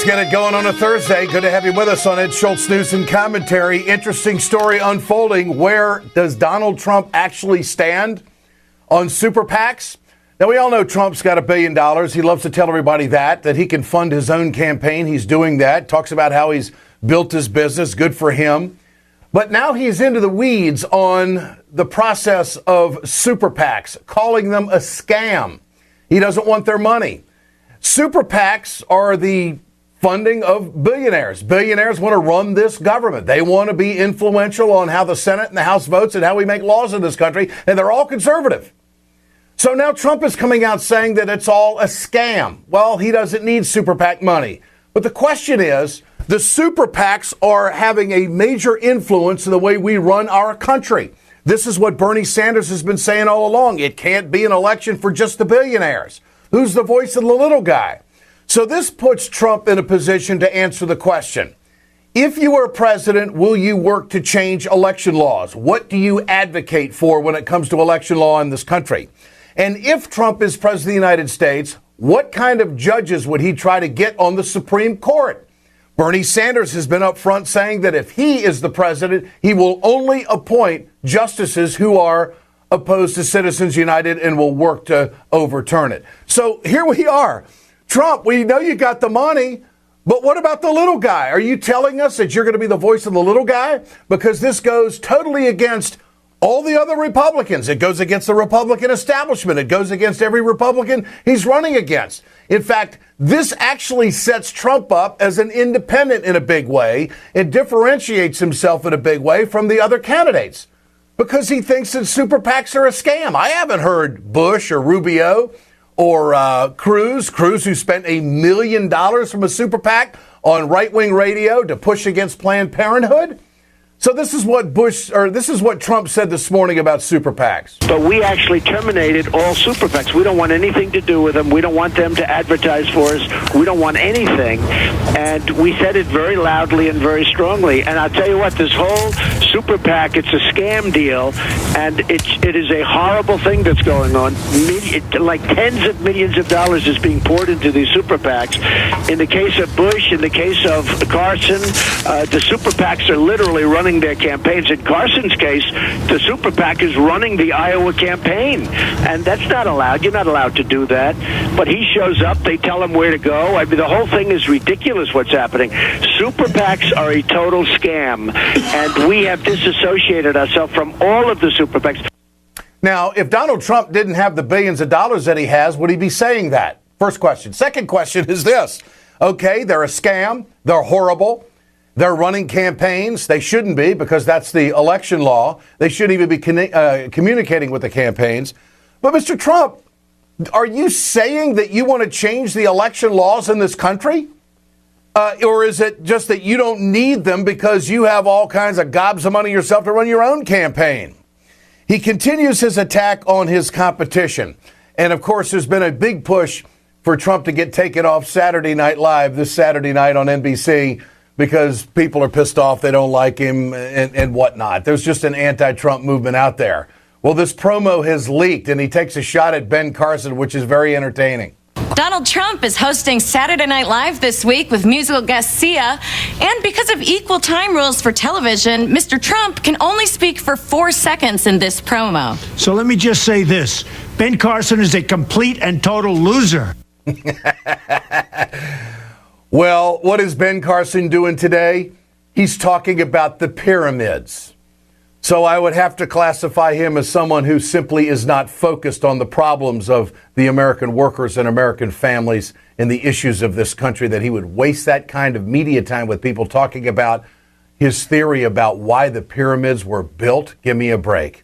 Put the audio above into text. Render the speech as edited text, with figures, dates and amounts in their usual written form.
get it going on a Thursday. Good to have you with us on Ed Schultz News and Commentary. Interesting story unfolding. Where does Donald Trump actually stand on SuperPACs? Now, we all know Trump's got $1 billion. He loves to tell everybody that he can fund his own campaign. He's doing that. Talks about how he's built his business. Good for him. But now he's into the weeds on the process of SuperPACs, calling them a scam. He doesn't want their money. SuperPACs are the funding of billionaires. Billionaires want to run this government. They want to be influential on how the Senate and the House votes and how we make laws in this country, and they're all conservative. So now Trump is coming out saying that it's all a scam. Well, he doesn't need SuperPAC money. But the question is, the SuperPACs are having a major influence in the way we run our country. This is what Bernie Sanders has been saying all along. It can't be an election for just the billionaires. Who's the voice of the little guy? So this puts Trump in a position to answer the question. If you were president, will you work to change election laws? What do you advocate for when it comes to election law in this country? And if Trump is president of the United States, what kind of judges would he try to get on the Supreme Court? Bernie Sanders has been up front saying that if he is the president, he will only appoint justices who are opposed to Citizens United and will work to overturn it. So here we are. Trump, we know you got the money, but what about the little guy? Are you telling us that you're going to be the voice of the little guy? Because this goes totally against all the other Republicans. It goes against the Republican establishment. It goes against every Republican he's running against. In fact, this actually sets Trump up as an independent in a big way. It differentiates himself in a big way from the other candidates because he thinks that super PACs are a scam. I haven't heard Bush or Rubio or Cruz, who spent $1 million from a super PAC on right-wing radio to push against Planned Parenthood. So this is what Trump said this morning about super PACs. But we actually terminated all super PACs. We don't want anything to do with them. We don't want them to advertise for us. We don't want anything. And we said it very loudly and very strongly. And I'll tell you what, this whole super PAC, it's a scam deal. And it is a horrible thing that's going on. Like tens of millions of dollars is being poured into these super PACs. In the case of Bush, in the case of Carson, the super PACs are literally running their campaigns. In Carson's case, the super PAC is running the Iowa campaign, and that's not allowed. You're not allowed to do that. But he shows up, they tell him where to go. I mean, the whole thing is ridiculous what's happening. Super PACs are a total scam, and we have disassociated ourselves from all of the super PACs. Now, if Donald Trump didn't have the billions of dollars that he has, would he be saying that? First question. Second question is this. Okay, they're a scam. They're horrible. They're running campaigns. They shouldn't be, because that's the election law. They shouldn't even be communicating with the campaigns. But Mr. Trump, are you saying that you want to change the election laws in this country? Or is it just that you don't need them because you have all kinds of gobs of money yourself to run your own campaign? He continues his attack on his competition. And of course, there's been a big push for Trump to get taken off Saturday Night Live this Saturday night on NBC, because people are pissed off, they don't like him and whatnot. There's just an anti-Trump movement out there. Well, this promo has leaked, and he takes a shot at Ben Carson, which is very entertaining. Donald Trump is hosting Saturday Night Live this week with musical guest Sia. And because of equal time rules for television, Mr. Trump can only speak for 4 seconds in this promo. So let me just say this. Ben Carson is a complete and total loser. Well, what is Ben Carson doing today? He's talking about the pyramids. So I would have to classify him as someone who simply is not focused on the problems of the American workers and American families and the issues of this country, that he would waste that kind of media time with people talking about his theory about why the pyramids were built. Give me a break.